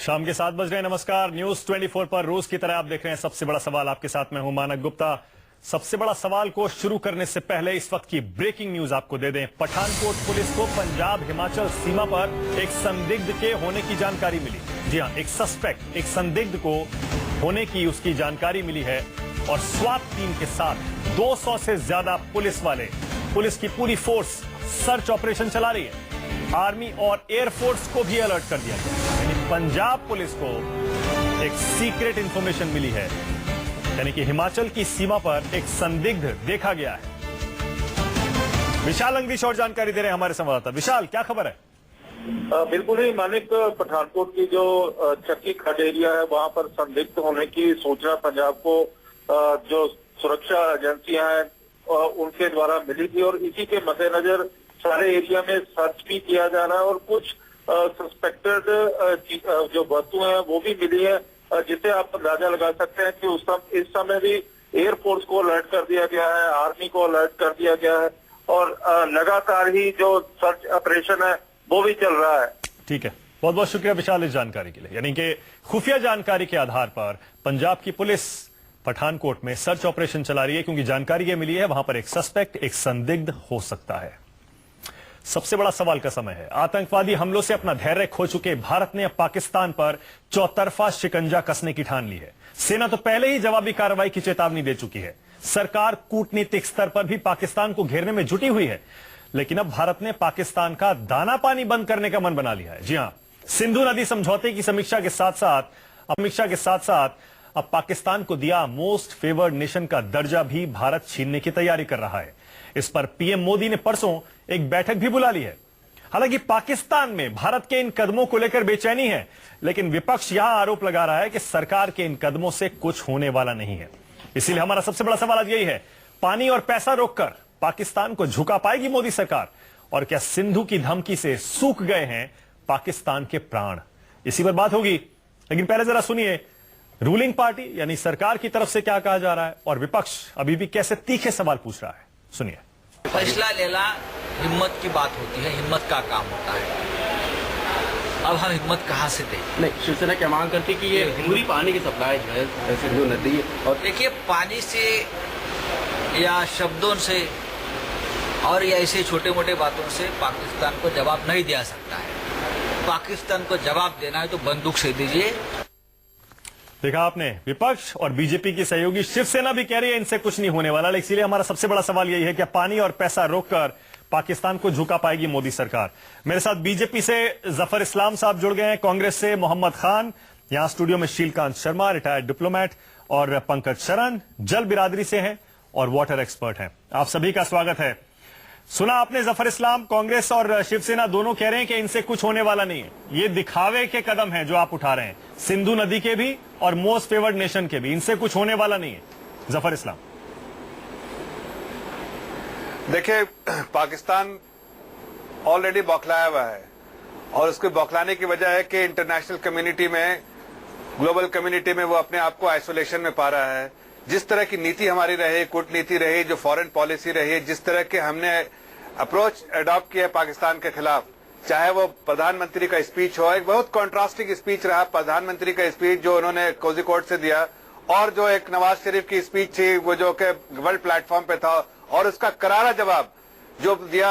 शाम के 7 बज रहे हैं। नमस्कार। न्यूज 24 पर रोज की तरह आप देख रहे हैं सबसे बड़ा सवाल। आपके साथ मैं हूं मानक गुप्ता। सबसे बड़ा सवाल को शुरू करने से पहले इस वक्त की ब्रेकिंग न्यूज आपको दे दें। पठानकोट पुलिस को पंजाब हिमाचल सीमा पर एक संदिग्ध के होने की जानकारी मिली। जी हां, एक सस्पेक्ट, एक संदिग्ध को होने की उसकी जानकारी मिली है और स्वाट टीम के साथ 200 से ज्यादा पुलिस वाले, पुलिस की पूरी फोर्स सर्च ऑपरेशन चला रही है। आर्मी और एयरफोर्स को भी अलर्ट कर दिया गया। यानी पंजाब पुलिस को एक सीक्रेट इंफॉर्मेशन मिली है, यानी कि हिमाचल की सीमा पर एक संदिग्ध देखा गया है। विशाल अंग्रीश और जानकारी दे रहे हैं हमारे संवाददाता। विशाल, क्या खबर है? बिल्कुल ही मानिक, पठानकोट की जो चक्की खड एरिया है वहां पर संदिग्ध होने की सूचना पंजाब को जो सुरक्षा एजेंसियां हैं उनके द्वारा मिली थी और इसी के मद्देनजर सारे एरिया में सर्च भी किया जा रहा है और कुछ सस्पेक्टेड जो वस्तुएं हैं वो भी मिली है, जिससे आप अंदाजा लगा सकते हैं कि इस समय भी एयरफोर्स को अलर्ट कर दिया गया है, आर्मी को अलर्ट कर दिया गया है और लगातार ही जो सर्च ऑपरेशन है वो भी चल रहा है। ठीक है, बहुत बहुत शुक्रिया विशाल इस जानकारी के लिए। यानी कि खुफिया जानकारी के आधार पर पंजाब की पुलिस पठानकोट में सर्च ऑपरेशन चला रही है, क्योंकि जानकारी ये मिली है वहां पर एक सस्पेक्ट, एक संदिग्ध हो सकता है। सबसे बड़ा सवाल का समय है। आतंकवादी हमलों से अपना धैर्य खो चुके भारत ने अब पाकिस्तान पर चौतरफा शिकंजा कसने की ठान ली है। सेना तो पहले ही जवाबी कार्रवाई की चेतावनी दे चुकी है। सरकार कूटनीतिक स्तर पर भी पाकिस्तान को घेरने में जुटी हुई है, लेकिन अब भारत ने पाकिस्तान का दाना पानी बंद करने का मन बना लिया है। जी हां, सिंधु नदी समझौते की समीक्षा के साथ साथ अब पाकिस्तान को दिया मोस्ट फेवर्ड नेशन का दर्जा भी भारत छीनने की तैयारी कर रहा है। इस पर पीएम मोदी ने परसों एक बैठक भी बुला ली है। हालांकि पाकिस्तान में भारत के इन कदमों को लेकर बेचैनी है, लेकिन विपक्ष यहां आरोप लगा रहा है कि सरकार के इन कदमों से कुछ होने वाला नहीं है। इसीलिए हमारा सबसे बड़ा सवाल आज यही है, पानी और पैसा रोककर पाकिस्तान को झुका पाएगी मोदी सरकार? और क्या सिंधु की धमकी से सूख गए हैं पाकिस्तान के प्राण? इसी पर बात होगी, लेकिन पहले जरा सुनिए रूलिंग पार्टी यानी सरकार की तरफ से क्या कहा जा रहा है और विपक्ष अभी भी कैसे तीखे सवाल पूछ रहा है। सुनिए। फैसला लेना हिम्मत की बात होती है, हिम्मत का काम होता है। अब हम हिम्मत कहाँ से दें? नहीं, शिवसेना क्या मांग करती कि ये पूरी पानी की सप्लाई जो है सिंधु नदी और देखिए, पानी से या शब्दों से और या ऐसे छोटे मोटे बातों से पाकिस्तान को जवाब नहीं दिया सकता है। पाकिस्तान को जवाब देना है तो बंदूक से दीजिए। देखा आपने, विपक्ष और बीजेपी की सहयोगी शिवसेना भी कह रही है इनसे कुछ नहीं होने वाला। इसीलिए हमारा सबसे बड़ा सवाल यही है कि पानी और पैसा रोककर पाकिस्तान को झुका पाएगी मोदी सरकार? मेरे साथ बीजेपी से जफर इस्लाम साहब जुड़ गए हैं, कांग्रेस से मोहम्मद खान, यहां स्टूडियो में शीलकांत शर्मा रिटायर्ड डिप्लोमेट और पंकज शरण जल बिरादरी से हैं और वाटर एक्सपर्ट हैं। आप सभी का स्वागत है। सुना आपने, जफर इस्लाम, कांग्रेस और शिवसेना दोनों कह रहे हैं कि इनसे कुछ होने वाला नहीं है। ये दिखावे के कदम हैं जो आप उठा रहे हैं, सिंधु नदी के भी और मोस्ट फेवर्ड नेशन के भी। इनसे कुछ होने वाला नहीं है। जफर इस्लाम। देखिए, पाकिस्तान ऑलरेडी बौखलाया हुआ है और उसके बौखलाने की वजह है कि इंटरनेशनल कम्युनिटी में, ग्लोबल कम्युनिटी में वो अपने आप को आइसोलेशन में पा रहा है। जिस तरह की नीति हमारी रही, कूटनीति रही, जो फॉरेन पॉलिसी रही, जिस तरह के हमने अप्रोच अडॉप्ट किया पाकिस्तान के खिलाफ, चाहे वो प्रधानमंत्री का स्पीच हो, एक बहुत कॉन्ट्रास्टिंग स्पीच रहा प्रधानमंत्री का स्पीच जो उन्होंने कोझिकोड से दिया, और जो एक नवाज शरीफ की स्पीच थी वो जो कि वर्ल्ड प्लेटफॉर्म पे था, और उसका करारा जवाब जो दिया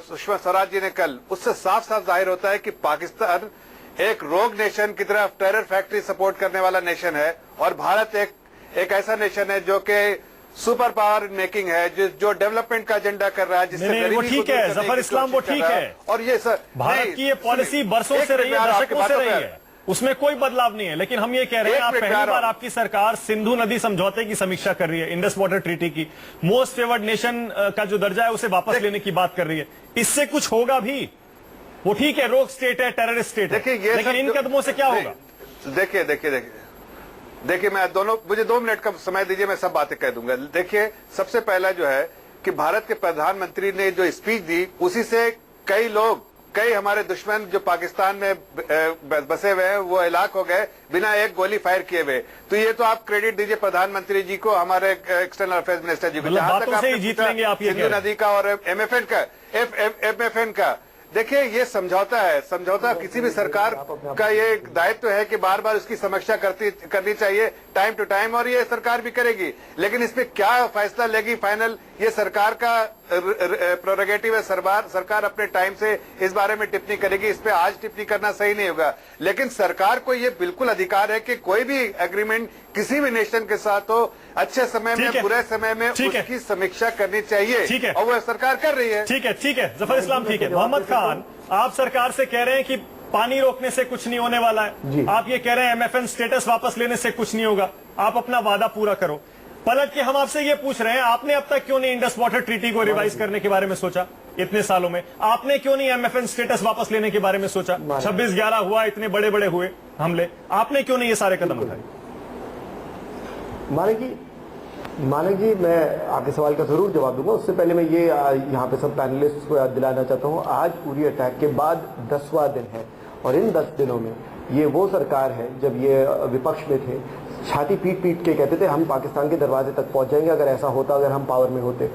सुषमा स्वराज जी ने कल, उससे साफ साफ जाहिर होता है कि पाकिस्तान एक रोग नेशन की तरफ टेरर फैक्ट्री सपोर्ट करने वाला नेशन है और भारत एक ऐसा नेशन है जो कि सुपर पावर मेकिंग है, जो डेवलपमेंट का एजेंडा कर रहा है, जिससे वो ठीक है जफर इस्लाम, वो ठीक है। और ये सर भारत की ये पॉलिसी बरसों से रही है, दशकों से रही है, उसमें कोई बदलाव नहीं है। लेकिन हम ये कह रहे हैं, आप पहली बार आपकी सरकार सिंधु नदी समझौते की समीक्षा कर रही है, इंडस वाटर ट्रीटी की, मोस्ट फेवर्ड नेशन का जो दर्जा है उसे वापस लेने की बात कर रही है। इससे कुछ होगा भी? वो ठीक है, रोग स्टेट है, टेररिस्ट स्टेट है, लेकिन इन कदमों से क्या होगा? देखिए, मुझे 2 मिनट का समय दीजिए, मैं सब बातें कह दूंगा। देखिए, सबसे पहला जो है कि भारत के प्रधानमंत्री ने जो स्पीच दी, उसी से कई हमारे दुश्मन जो पाकिस्तान में बसे हुए हैं वो हिलाक हो गए बिना एक गोली फायर किए हुए। तो ये तो आप क्रेडिट दीजिए प्रधानमंत्री जी को, हमारे एक्सटर्नल अफेयर्स मिनिस्टर जी को। बातों से ही जीत लेंगे आप ये सिंधु नदी का और एमएफएन का देखिए ये समझौता है, समझौता किसी भी सरकार का ये दायित्व है कि बार बार उसकी समीक्षा करनी चाहिए टाइम टू टाइम, और ये सरकार भी करेगी। लेकिन इस पे क्या फैसला लेगी फाइनल, ये सरकार का प्रोरोगेटिव है। सरकार अपने टाइम से इस बारे में टिप्पणी करेगी, इस पे आज टिप्पणी करना सही नहीं होगा। लेकिन सरकार को ये बिल्कुल अधिकार है कि कोई भी एग्रीमेंट किसी भी नेशन के साथ हो, अच्छे समय में बुरे समय में उसकी समीक्षा करनी चाहिए, और वो सरकार कर रही है। ठीक है जफर इस्लाम, ठीक है। मोहम्मद खान, आप सरकार से कह रहे हैं कि पानी रोकने से कुछ नहीं होने वाला है, आप ये कह रहे हैं एमएफएन स्टेटस वापस लेने से कुछ नहीं होगा, आप अपना वादा पूरा करो। पलट के हम आपसे ये पूछ रहे हैं, आपने अब तक क्यों नहीं इंडस वाटर ट्रीटी को रिवाइज करने के बारे में सोचा? इतने सालों में आपने क्यों नहीं एमएफएन स्टेटस वापस लेने के बारे में सोचा? 26/11 हुआ, इतने बड़े बड़े हुए हमले, आपने क्यों नहीं ये सारे कदम उठाए? मानिक जी, मैं आपके सवाल का जरूर जवाब दूंगा। उससे पहले मैं ये यहाँ पे सब पैनलिस्ट को याद दिलाना चाहता हूँ, आज उरी अटैक के बाद 10वां दिन है, और इन 10 दिनों में ये वो सरकार है, जब ये विपक्ष में थे, छाती पीट पीट के कहते थे हम पाकिस्तान के दरवाजे तक पहुंच जाएंगे अगर ऐसा होता, अगर हम पावर में होते।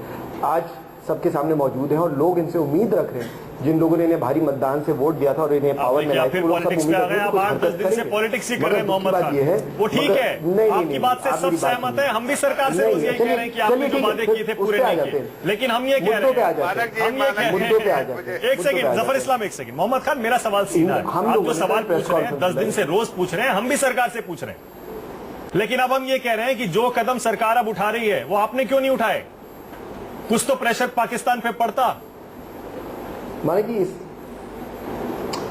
आज सबके सामने मौजूद हैं और लोग इनसे उम्मीद रख रहे हैं, जिन लोगों ने इन्हें भारी मतदान से वोट दिया था और इन्हें पावर में लाए थे, वो सब उम्मीद रख रहे हैं कुछ हरकत करेंगे। पॉलिटिक्स ही कर रहे हैं मोहम्मद खान, वो ठीक है, आपकी बात से सब सहमत है, हम भी सरकार से रोज ये कह रहे हैं कि आपने जो वादे किए थे पूरे नहीं किए। लेकिन हम ये कह रहे हैं, एक सेकंड जफर इस्लाम, एक सेकंड। मोहम्मद खान, मेरा सवाल सीधा है, आप जो सवाल पूछ रहे हैं 10 दिन से रोज पूछ रहे हैं, हम भी सरकार से पूछ रहे हैं। लेकिन अब हम ये कह रहे हैं कि जो कदम सरकार अब उठा रही है वो आपने क्यों नहीं उठाए? कुछ तो प्रेशर पाकिस्तान पे पड़ता। मानिक जी,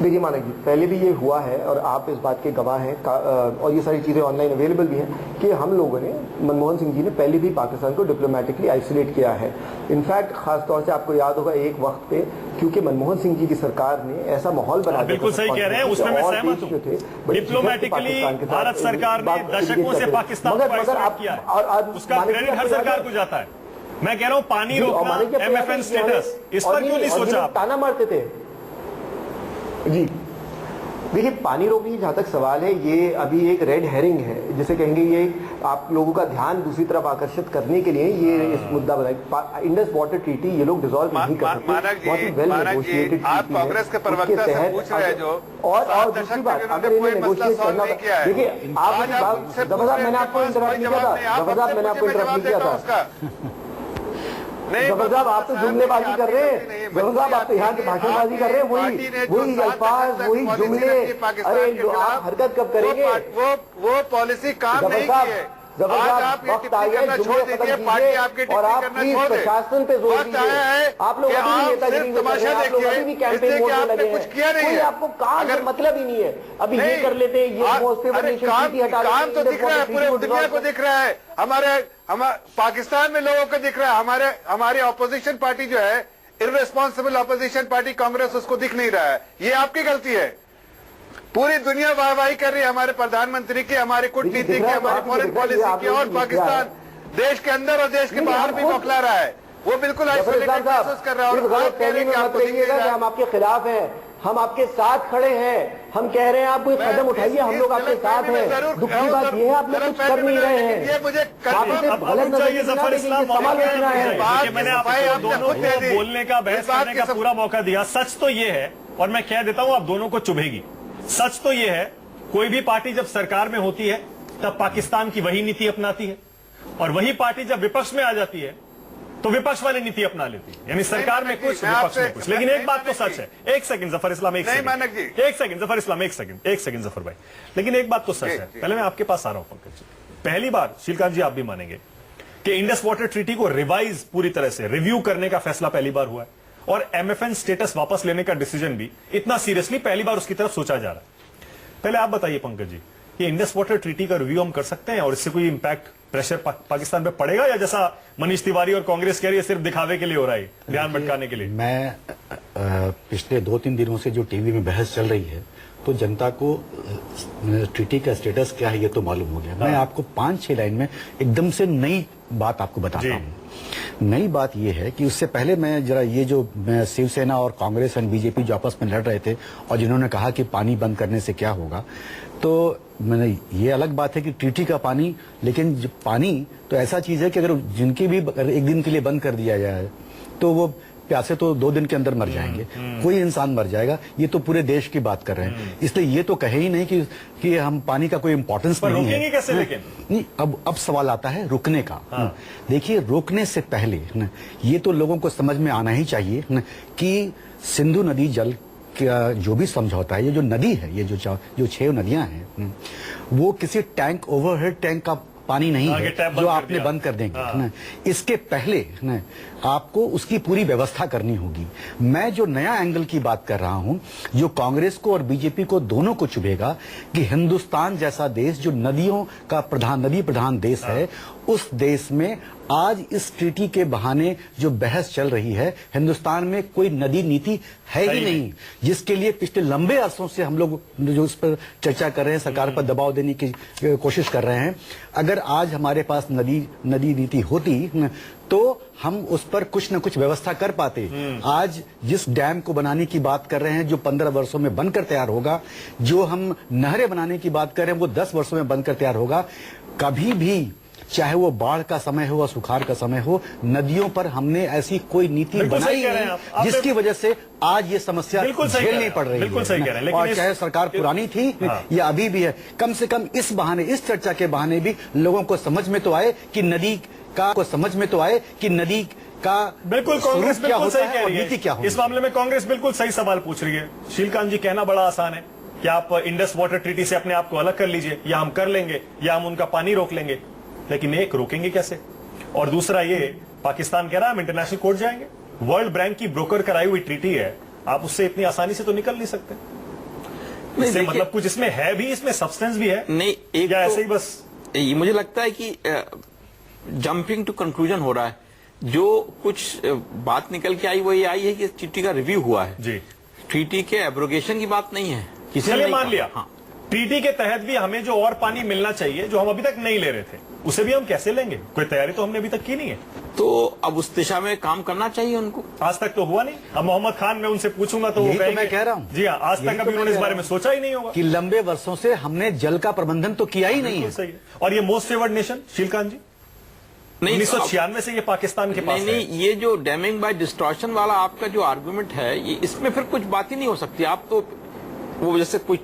देखिए मानिक जी, पहले भी ये हुआ है और आप इस बात के गवाह हैं, और ये सारी चीजें ऑनलाइन अवेलेबल भी हैं कि हम लोगों ने, मनमोहन सिंह जी ने पहले भी पाकिस्तान को डिप्लोमेटिकली आइसोलेट किया है। इनफैक्ट खासतौर से आपको याद होगा एक वक्त पे, क्योंकि मनमोहन सिंह जी की सरकार ने ऐसा माहौल बना दिया, बिल्कुल सही कह रहे हैं, उसमें मैं सहमत हूं। डिप्लोमेटिकली भारत सरकार ने दशकों से पाकिस्तान को आइसोलेट किया है, और उसका क्रेडिट हर सरकार को जाता है। मैं कह रहा हूं पानी रोकना, एमएफएन स्टेटस, इस पर क्यों नहीं सोचा? ताना मारते थे जी। देखिए, पानी रोकने की जहां तक सवाल है, ये अभी एक रेड हेरिंग है, जिसे कहेंगे ये आप लोगों का ध्यान दूसरी तरफ आकर्षित करने के लिए ये इस मुद्दा बनाया। इंडस वाटर ट्रीटी ये लोग डिसॉल्व नहीं कर सकते, बहुत ही वेल नेगोशिएटेड। आप कांग्रेस के प्रवक्ता से पूछ रहे हैं जो, और दूसरी बात, अगर इन्हें नेगोशिएट करना, देखिए आप मैंने आपको इंटरप्ट नहीं किया था, मैंने आपको इंटरप्ट नहीं किया था। जफर साहब, आप तो जुमलेबाजी कर रहे हैं, जफर साहब आप तो यहाँ की भाषणबाजी कर रहे हैं, वही अल्फाज, वही जुमले। अरे आप हरकत कब करेंगे? वो पॉलिसी काम नहीं की है। जबरदस्त वक्त आ गया, जुमले खत्म कीजिए और आप प्लीज प्रशासन पे जोर दीजिए। आप लोग अभी भी नेतागिरी में कर रहे हैं, आप लोग अभी भी कैंपेन मोड में लगे हैं, कोई आपको काम का मतलब ही नहीं है। अभी ये कर लेते हैं, ये मोस्ट फेवर्ड नेशन ट्रीटी हटा लेते हैं, काम तो दिख रहा है, पूरे दुनिया को दिख रहा है, हमारे पाकिस्तान में लोगों को दिख रहा है। हमारी ऑपोजिशन पार्टी जो है, इररिस्पॉन्सिबल ऑपोजिशन पार्टी कांग्रेस, उसको दिख नहीं रहा है। ये आपकी गलती है। पूरी दुनिया वाहवाही कर रही है हमारे प्रधानमंत्री की, हमारी कूटनीति की, हमारी फॉरेन पॉलिसी की, और पाकिस्तान देश के अंदर और देश के बाहर भी बौखला रहा है। वो बिल्कुल आइसोलेटेड महसूस कर रहा है। और आप कह रहे हैं कि आपको दिख नहीं रहा है। हम आपके खिलाफ हैं, हम आपके साथ खड़े हैं, हम कह रहे हैं आप कोई कदम उठाइए, हम लोग आपके साथ हैं। दुख की बात ये है, आप लोग कुछ कर नहीं रहे हैं। ये मुझे गलत नजरिए से ना देखिए, सवाल उठना है। मैंने आपको दोनों को बोलने का, बहस करने का पूरा मौका दिया। सच तो ये है, और मैं कह देता हूं आप दोनों को चुभेगी, सच तो ये है, कोई भी पार्टी जब सरकार में होती है तब पाकिस्तान की वही नीति अपनाती है, और वही पार्टी जब विपक्ष में आ जाती है तो विपक्ष वाली नीति अपना लेती है। यानी सरकार में कुछ, विपक्ष में कुछ। लेकिन एक बात तो सच है, एक सेकंड जफर इस्लाम, एक सेकंड जफर इस्लाम, एक सेकंड जफर भाई, लेकिन एक बात तो सच है। पहले मैं आपके पास आ रहा हूं पंकज जी। पहली बार श्रीकांत जी आप भी मानेंगे कि इंडस वाटर ट्रीटी को रिवाइज, पूरी तरह से रिव्यू करने का फैसला पहली बार हुआ है, और एमएफएन स्टेटस वापस लेने का डिसीजन भी इतना सीरियसली पहली बार उसकी तरफ सोचा जा रहा है। पहले आप बताइए पंकज जी, ये इंडस वाटर ट्रीटी का रिव्यू हम कर सकते हैं और इससे कोई इंपैक्ट, प्रेशर पाकिस्तान पे पड़ेगा, या जैसा मनीष तिवारी और कांग्रेस कह रही है सिर्फ दिखावे के लिए हो रहा है, ध्यान भटकाने के लिए? मैं पिछले 2-3 दिनों से जो टीवी में बहस चल रही है, तो जनता को ट्रीटी का स्टेटस क्या है ये तो मालूम हो गया। मैं आपको 5-6 लाइन में एकदम से नई बात आपको बताता हूँ। नई बात यह है कि उससे पहले मैं जरा ये जो शिवसेना और कांग्रेस और बीजेपी जो आपस में लड़ रहे थे और जिन्होंने कहा कि पानी बंद करने से क्या होगा, तो मैंने ये अलग बात है कि ट्रीटी का पानी, लेकिन पानी तो ऐसा चीज है कि अगर जिनकी भी एक दिन के लिए बंद कर दिया जाए तो वो प्यासे तो 2 दिन के अंदर मर जाएंगे, कोई इंसान मर जाएगा, ये तो पूरे देश की बात कर रहे हैं। इसलिए ये तो कहे ही नहीं कि हम पानी का कोई इंपॉर्टेंस नहीं है। रोकेंगे कैसे लेकिन? नहीं, अब सवाल आता है रुकने का। देखिए, रोकने से पहले ये तो लोगों को समझ में आना ही चाहिए कि सिंधु नदी जल का जो भी समझौता है, ये जो नदी है, ये जो 6 नदियां हैं, वो किसी टैंक, ओवरहेड टैंक का पानी नहीं है जो आपने बंद कर देंगे। इसके पहले आपको उसकी पूरी व्यवस्था करनी होगी। मैं जो नया एंगल की बात कर रहा हूं, जो कांग्रेस को और बीजेपी को दोनों को चुभेगा, कि हिंदुस्तान जैसा देश जो नदियों का नदी प्रधान देश है, उस देश में आज इस ट्रीटी के बहाने जो बहस चल रही है, हिंदुस्तान में कोई नदी नीति है ही नहीं, जिसके लिए पिछले लंबे अरसों से हम लोग जो उस पर चर्चा कर रहे हैं, सरकार पर दबाव देने की कोशिश कर रहे हैं। अगर आज हमारे पास नदी नीति होती तो हम उस पर कुछ न कुछ व्यवस्था कर पाते। आज जिस डैम को बनाने की बात कर रहे हैं, जो 15 वर्षों में बनकर तैयार होगा, जो हम नहरें बनाने की बात कर रहे हैं, वो 10 वर्षों में बनकर तैयार होगा। कभी भी, चाहे वो बाढ़ का समय हो या सुखाड़ का समय हो, नदियों पर हमने ऐसी कोई नीति बनाई नहीं जिसकी वजह से आज ये समस्या झेलनी पड़ रही है। बिल्कुल सही कह रहे हैं। और चाहे सरकार पुरानी थी या अभी भी है, कम से कम इस बहाने, इस चर्चा के बहाने भी लोगों को समझ में तो आए कि नदी का बिल्कुल कांग्रेस बिल्कुल सही कह रही नीति क्या है। होगी। इस मामले में कांग्रेस बिल्कुल सही सवाल पूछ रही है। शीलकांत जी, कहना बड़ा आसान है कि आप इंडस वाटर ट्रीटी से अपने आप को अलग कर लीजिए, या हम कर लेंगे, या हम उनका पानी रोक लेंगे। लेकिन एक, रोकेंगे कैसे? और दूसरा ये, पाकिस्तान कह रहा है हम इंटरनेशनल कोर्ट जाएंगे। वर्ल्ड बैंक की ब्रोकर कराई हुई ट्रीटी है, आप उससे इतनी आसानी से तो निकल नहीं सकते। इससे मतलब कुछ इसमें है भी, इसमें सब्सटेंस भी है नहीं, एक या तो, ऐसे ही बस ये मुझे लगता है कि जंपिंग टू कंक्लूजन हो रहा है। जो कुछ बात निकल के आई वो ये आई है कि ट्रीटी का रिव्यू हुआ है जी। ट्रीटी के एब्रोगेशन की बात नहीं है, किसी ने मान लिया। हाँ, ट्रीटी के तहत भी हमें जो और पानी मिलना चाहिए, जो हम अभी तक नहीं ले रहे थे, उसे भी हम कैसे लेंगे? कोई तैयारी तो हमने अभी तक की नहीं है। तो अब उस दिशा में काम करना चाहिए उनको। आज तक तो हुआ नहीं। अब मोहम्मद खान, मैं उनसे पूछूंगा तो वो तो मैं कह रहा हूं, जी हाँ, आज तक अभी उन्होंने इस बारे में सोचा ही नहीं होगा कि लंबे वर्षों से हमने जल का प्रबंधन तो किया ही नहीं है। सही है। और ये मोस्ट फेवर्ड नेशन, शीलकांत जी, 1996 से ये पाकिस्तान के पास नहीं, ये जो डैमिंग बाय डिस्टॉर्शन वाला आपका जो आर्गुमेंट है, ये इसमें फिर कुछ बात ही नहीं हो सकती। आप तो वो जैसे कोई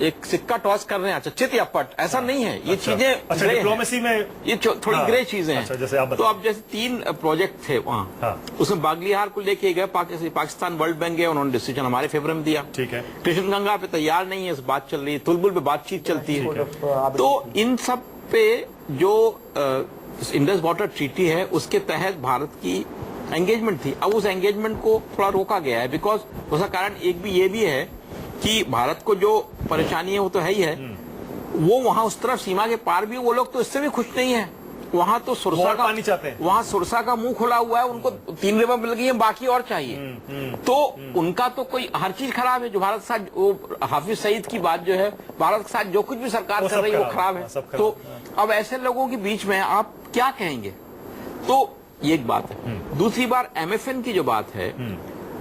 एक सिक्का टॉस कर रहे हैं, अच्छा चित या पट, ऐसा नहीं है। ये चीजें अच्छा, डिप्लोमेसी में ये थोड़ी ग्रे चीजें हैं। अच्छा, जैसे आप तो अब जैसे 3 प्रोजेक्ट थे वहाँ, उसमें बागलिहार को लेके गए, पाकिस्तान वर्ल्ड बैंक गए, उन्होंने डिसीजन हमारे फेवर में दिया। ठीक है। कृष्णगंगा पे तैयार नहीं है, इस बात चल रही है, तुलबुल पे बातचीत चलती है। तो इन सब पे जो इंडस वाटर ट्रीटी है, उसके तहत भारत की एंगेजमेंट थी। अब उस एंगेजमेंट को थोड़ा रोका गया है, बिकॉज उसका कारण एक भी ये भी है कि भारत को जो परेशानी है वो तो है ही है, वो वहां उस तरफ सीमा के पार भी वो लोग तो इससे भी खुश नहीं है। वहां तो सुरसा का पानी चाहते हैं, वहां सुरसा का मुंह खुला हुआ है, उनको 3 रिवर मिल गई है, बाकी और चाहिए। तो उनका तो कोई हर चीज खराब है। जो भारत के साथ, वो हाफिज सईद की बात जो है, भारत के साथ जो कुछ भी सरकार कर रही है वो खराब है। तो अब ऐसे लोगों के बीच में आप क्या कहेंगे? तो ये एक बात है। दूसरी बार MFN की जो बात है,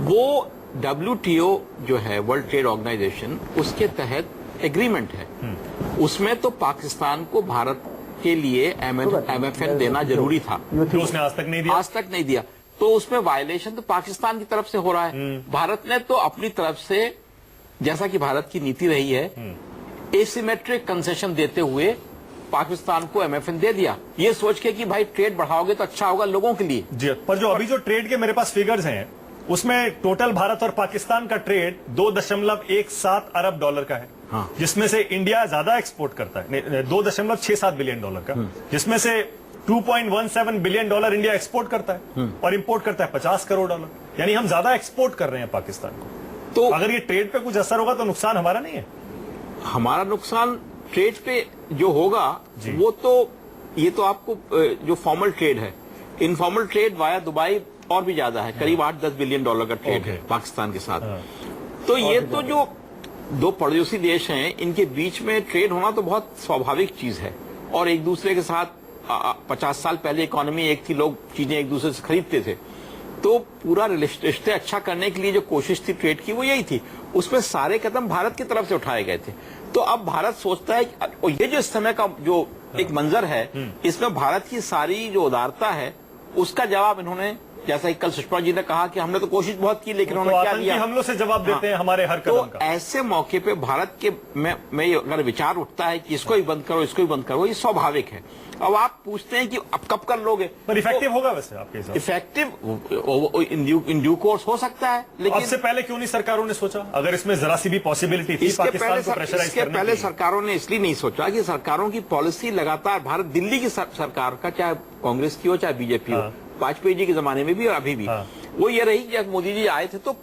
वो WTO जो है, वर्ल्ड ट्रेड ऑर्गेनाइजेशन, उसके तहत एग्रीमेंट है। उसमें तो पाकिस्तान को भारत के लिए MFN देना जरूरी था, तो उसने आज तक नहीं दिया। तो उसमें वायलेशन तो पाकिस्तान की तरफ से हो रहा है। भारत ने तो अपनी तरफ से, जैसा कि भारत की नीति रही है, एसिमेट्रिक कंसेशन देते हुए पाकिस्तान को MFN दे दिया, ये सोच के कि भाई ट्रेड बढ़ाओगे तो अच्छा होगा लोगों के लिए। जी, पर जो अभी जो ट्रेड के मेरे पास फिगर्स हैं, उसमें टोटल भारत और पाकिस्तान का ट्रेड 2.17 अरब डॉलर का है। हाँ। जिसमें से इंडिया ज्यादा एक्सपोर्ट करता है, 2.67 बिलियन डॉलर का, जिसमें से 2.17 बिलियन डॉलर इंडिया एक्सपोर्ट करता है और इंपोर्ट करता है 50 करोड़ डॉलर। यानी हम ज्यादा एक्सपोर्ट कर रहे हैं पाकिस्तान को। तो अगर ये ट्रेड पे कुछ असर होगा तो नुकसान हमारा नहीं है? हमारा नुकसान ट्रेड पे जो होगा वो तो, ये तो आपको जो फॉर्मल ट्रेड है, इनफॉर्मल ट्रेड वाया दुबई और भी ज्यादा है, करीब 8-10 बिलियन डॉलर का ट्रेड है पाकिस्तान के साथ। तो ये तो जो 2 पड़ोसी देश हैं, इनके बीच में ट्रेड होना तो बहुत स्वाभाविक चीज है। और एक दूसरे के साथ 50 साल पहले इकोनॉमी एक थी, लोग चीजें एक दूसरे से खरीदते थे। तो पूरा रिश्ते अच्छा करने के लिए जो कोशिश थी ट्रेड की, वो यही थी। उसमें सारे कदम भारत की तरफ से उठाए गए थे। तो अब भारत सोचता है, और ये जो इस समय का जो एक मंजर है, इसमें भारत की सारी जो उदारता है, उसका जवाब इन्होंने जैसा कि कल सुषमा जी ने कहा कि हमने तो कोशिश बहुत की लेकिन तो उन्होंने क्या आतंकी किया। हमलों से जवाब देते हैं हमारे हर तो कदम का। ऐसे मौके पे भारत के में अगर विचार उठता है कि इसको भी बंद करो, इसको भी बंद करो, ये स्वाभाविक है। अब आप पूछते हैं कि अब कब कर लोगे, पर इफेक्टिव होगा वैसे आपके हिसाब से? इफेक्टिव इन ड्यू कोर्स हो सकता है, लेकिन अब से पहले क्यों नहीं सरकारों ने सोचा? अगर इसमें जरा सी भी पॉसिबिलिटी थी पाकिस्तान को प्रेशराइज इसके करने पहले की। सरकारों ने इसलिए नहीं सोचा कि सरकारों की पॉलिसी लगातार, भारत दिल्ली की सरकार का, चाहे कांग्रेस की हो चाहे बीजेपी हो, वाजपेयी जी के जमाने में भी और अभी भी, वो ये रही कि जब मोदी जी आए थे तो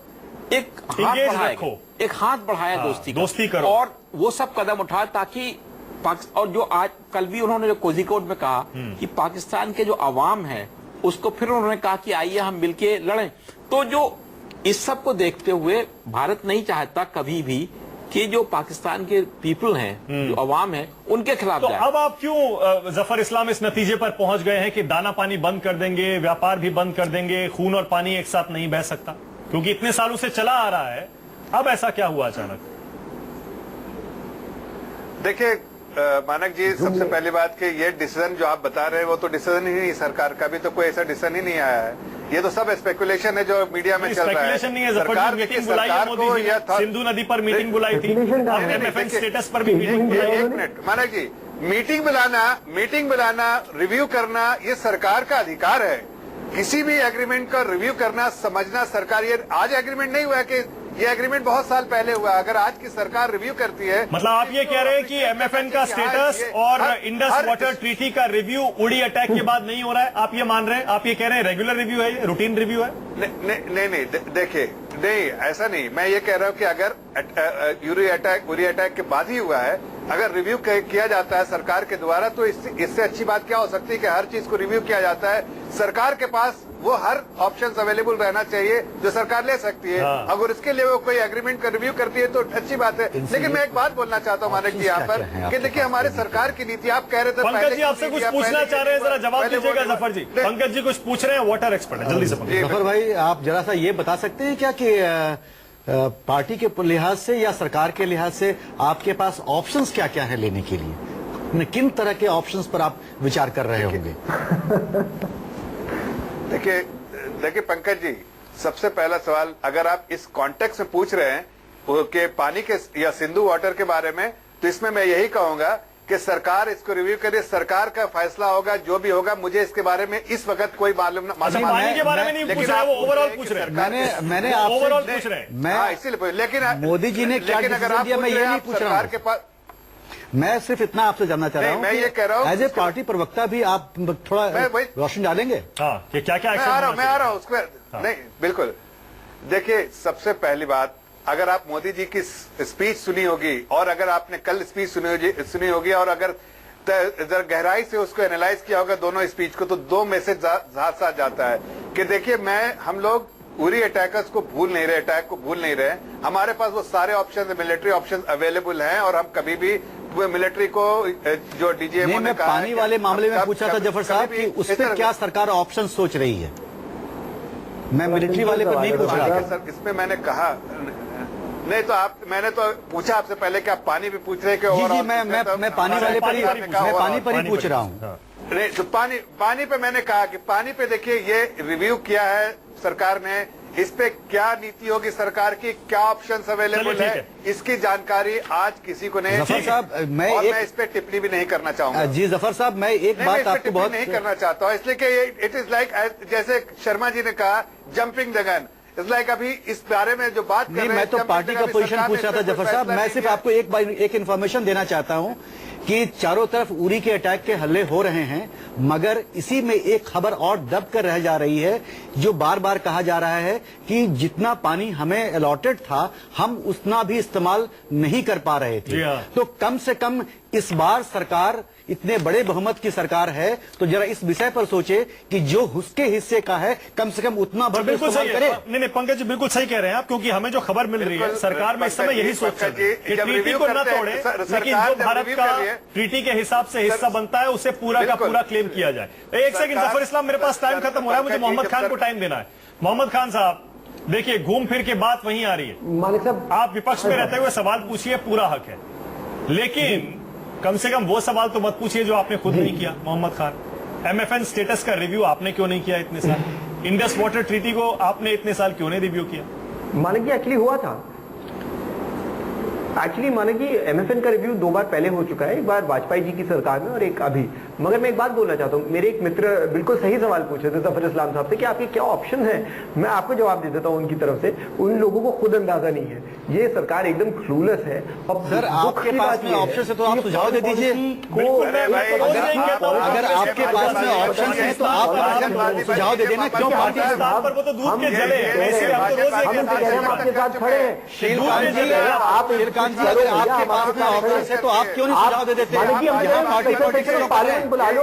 एक हाथ Engage बढ़ाया, रखो। एक हाथ बढ़ाया दोस्ती का। दोस्ती करो। और वो सब कदम उठाए ताकि और जो आज कल भी उन्होंने जो कोझिकोड में कहा कि पाकिस्तान के जो अवाम है उसको फिर उन्होंने कहा कि आइए हम मिलके लड़ें। तो जो इस सब को देखते हुए भारत नहीं चाहता कभी भी कि जो पाकिस्तान के पीपल हैं, जो अवाम है, उनके खिलाफ तो जाए। अब आप क्यों जफर इस्लाम इस नतीजे पर पहुंच गए हैं कि दाना पानी बंद कर देंगे, व्यापार भी बंद कर देंगे, खून और पानी एक साथ नहीं बह सकता? क्योंकि इतने सालों से चला आ रहा है, अब ऐसा क्या हुआ अचानक? देखिए मानक जी, सबसे पहली बात कि ये डिसीजन जो आप बता रहे हैं वो तो डिसीजन ही नहीं, सरकार का भी तो कोई ऐसा डिसीजन ही नहीं आया है। ये तो सब स्पेकुलेशन है जो मीडिया में चल रहा है। स्पेकुलेशन नहीं है जफर जी, मीटिंग बुलाई है मोदी जी ने, सिंधु नदी पर मीटिंग बुलाई थी, एमएफएन स्टेटस पर भी मीटिंग बुलाई। एक मिनट मानक जी, मीटिंग बुलाना, रिव्यू करना, ये सरकार का अधिकार है। किसी भी एग्रीमेंट का रिव्यू करना, समझना, सरकार, ये आज एग्रीमेंट नहीं हुआ है कि ये एग्रीमेंट बहुत साल पहले हुआ। अगर आज की सरकार रिव्यू करती है, मतलब आप ये कह रहे हैं कि एमएफएन का स्टेटस और इंडस वाटर ट्रीटी का रिव्यू उड़ी अटैक के बाद नहीं हो रहा है, आप ये मान रहे हैं? आप ये कह रहे हैं रेगुलर रिव्यू है, ये रूटीन रिव्यू है? नहीं, देखिए, नहीं ऐसा नहीं। मैं ये कह रहा हूँ कि अगर उरी अटैक के बाद ही हुआ है, अगर रिव्यू किया जाता है सरकार के द्वारा, तो इससे अच्छी बात क्या हो सकती है कि हर चीज को रिव्यू किया जाता है। सरकार के पास वो हर ऑप्शन अवेलेबल रहना चाहिए जो सरकार ले सकती है। हाँ। अगर उसके लिए वो कोई एग्रीमेंट का रिव्यू करती है तो अच्छी बात है। लेकिन मैं एक बात बोलना चाहता हूँ मानक जी यहाँ पर कि देखिए हमारे सरकार की नीति, आप कह रहे थे पंकज जी आपसे कुछ पूछना चाह रहे हैं, जरा जवाब दीजिएगा जफर जी। पंकज जी कुछ पूछ रहे हैं, वाटर एक्सपर्ट है, जल्दी से पंकज। जफर भाई, आप जरा सा ये बता सकते हैं क्या कि पार्टी के लिहाज से या सरकार के लिहाज से आपके पास ऑप्शंस क्या क्या है लेने के लिए? किन तरह के ऑप्शंस पर आप विचार कर रहे होंगे? देखिए पंकज जी, सबसे पहला सवाल अगर आप इस कॉन्टेक्स्ट में पूछ रहे हैं कि पानी के या सिंधु वाटर के बारे में, तो इसमें मैं यही कहूंगा कि सरकार इसको रिव्यू करे, सरकार का फैसला होगा जो भी होगा। मुझे इसके बारे में इस वक्त कोई मालूम पानी के बारे में नहीं पूछ रहे हैं, वो ओवरऑल पूछ रहे हैं। मैंने ओवरऑल पूछ रहे हैं। मैं इसीलिए, लेकिन मोदी जी ने क्या डिसीजन दिया मैं ये नहीं पूछ रहा हूँ। मैं सिर्फ इतना आपसे जानना चाह रहा हूँ, मैं ये कह रहा हूँ एज ए पार्टी प्रवक्ता भी आप थोड़ा रोशन डालेंगे। हाँ, क्या क्या मैं आ रहा हूँ उस पर। नहीं, बिल्कुल। देखिए, सबसे पहली बात, अगर आप मोदी जी की स्पीच सुनी होगी और अगर आपने कल स्पीच सुनी होगी और अगर गहराई से उसको एनालाइज किया होगा दोनों स्पीच को, तो दो मैसेज साथ जाता है कि देखिए, हम लोग उरी अटैकर्स को भूल नहीं रहे, अटैक को भूल नहीं रहे। हमारे पास वो सारे ऑप्शन, मिलिट्री ऑप्शन अवेलेबल हैं और हम कभी भी मिलिट्री को जो डीजीएमओ ने कहा, पानी वाले मामले में पूछा था जफर साहब कि उस पर क्या सरकार ऑप्शन सोच रही है। मैं मिलिट्री वाले पर नहीं पूछ रहा था सर। इसमें मैंने कहा नहीं, तो मैंने तो पूछा आपसे पहले कि आप पानी भी पूछ रहे हैं कि जी, मैं पानी वाले पर ही पूछ रहा हूँ। नहीं, तो पानी पे मैंने कहा कि पानी पे देखिए, ये रिव्यू किया है सरकार ने, इस पे क्या नीति होगी सरकार की, क्या ऑप्शंस अवेलेबल है, इसकी जानकारी आज किसी को नहीं। जफर साहब, मैं इस पे टिप्पणी भी नहीं करना चाहूंगा। जी जफर साहब, मैं एक बात आपको बहुत नहीं करना चाहता हूँ, इसलिए कि इट इज लाइक, जैसे शर्मा जी ने कहा, jumping the gun. It's like अभी इस बारे में जो बात कर रहे हैं, मैं तो पार्टी का पोजीशन पूछ रहा था जफर साहब। मैं सिर्फ आपको एक इन्फॉर्मेशन देना चाहता हूँ कि चारों तरफ उरी के अटैक के हल्ले हो रहे हैं, मगर इसी में एक खबर और दब कर रह जा रही है, जो बार बार कहा जा रहा है कि जितना पानी हमें अलॉटेड था हम उतना भी इस्तेमाल नहीं कर पा रहे थे। तो कम से कम इस बार सरकार, इतने बड़े बहुमत की सरकार है, तो जरा इस विषय पर सोचे कि जो उसके हिस्से का है कम से कम उतना भर बिल्कुल सही करे। नहीं, पंकज जी बिल्कुल सही कह रहे हैं आप, क्योंकि हमें जो खबर मिल रही है सरकार में इस समय यही सोच रही है कि ट्रीटी को न तोड़े, लेकिन जो भारत का ट्रीटी के हिसाब से हिस्सा बनता है उसे पूरा का पूरा क्लेम किया जाए। एक सेकंड जफर इस्लाम, मेरे पास टाइम खत्म हो रहा है, मुझे मोहम्मद खान को टाइम देना है। मोहम्मद खान साहब, देखिए घूम फिर के बात वहीं आ रही है। मालिक साहब, आप विपक्ष में रहते हुए सवाल पूछिए, पूरा हक है, लेकिन कम से कम वो सवाल तो मत पूछिए जो आपने खुद नहीं किया। मोहम्मद खान, एमएफएन स्टेटस का रिव्यू आपने क्यों नहीं किया इतने साल? इंडस वाटर ट्रीटी को आपने इतने साल क्यों नहीं रिव्यू किया? मानिक जी एक्चुअली हुआ था। एक्चुअली मानिक जी एमएफएन का रिव्यू 2 बार पहले हो चुका है, एक बार वाजपेयी जी की सरकार में और एक अभी। मगर मैं एक बात बोलना चाहता हूँ, मेरे एक मित्र बिल्कुल सही सवाल पूछे थे जफर इस्लाम साहब से कि आपके क्या ऑप्शन है। मैं आपको जवाब दे देता हूँ उनकी तरफ से। उन लोगों को खुद अंदाजा नहीं है, ये सरकार एकदम क्लूलेस है। अब सर आपके पास में ऑप्शन है तो आप सुझाव दे दीजिए। अगर आपके पास में ऑप्शन है तो आप सुझाव दे देना। क्यों पार्टी पर वो तो दूध के जले हैं, इसलिए हम तो रोज ये कहते हैं। आपके साथ खड़े हैं। श्रीकांत जी, अगर आपके पास में ऑप्शन है तो आप क्यों नहीं सुझाव दे देते? यहाँ पार्टी पॉलिटिक्स पार्लियामेंट बुला लो।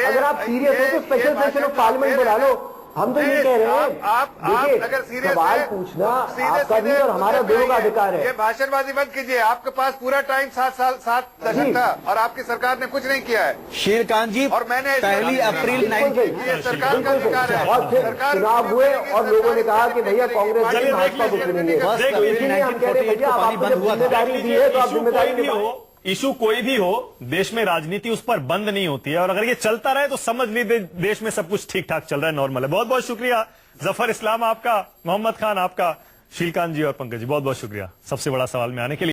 अगर आप सीरियस हो तो स्पेशल सेशन ऑफ पार्लियामेंट बुला लो। हम तो ये कह रहे हैं, आप अगर सीरियस सवाल पूछना आपका भी और हमारा दोनों का अधिकार है। ये भाषणबाजी बंद कीजिए। आपके पास पूरा टाइम 7 दशक था और आपकी सरकार ने कुछ नहीं किया है। श्रीकांत जी, और मैंने 1 अप्रैल ये सरकार का अधिकार है। और फिर चुनाव हुए और लोगों ने कहा कि भैया कांग्रेस ने भाजपा को चुनेंगे। इसीलिए हम कह रहे हैं भैया आपको जब जिम्मेदारी दी है तो आप जिम्मेदारी निभाओ। इशू कोई भी हो, देश में राजनीति उस पर बंद नहीं होती है, और अगर ये चलता रहे तो समझ लीजिए देश में सब कुछ ठीक ठाक चल रहा है, नॉर्मल है। बहुत बहुत शुक्रिया जफर इस्लाम आपका, मोहम्मद खान आपका, श्रीकांत जी और पंकज जी बहुत बहुत शुक्रिया सबसे बड़ा सवाल में आने के लिए।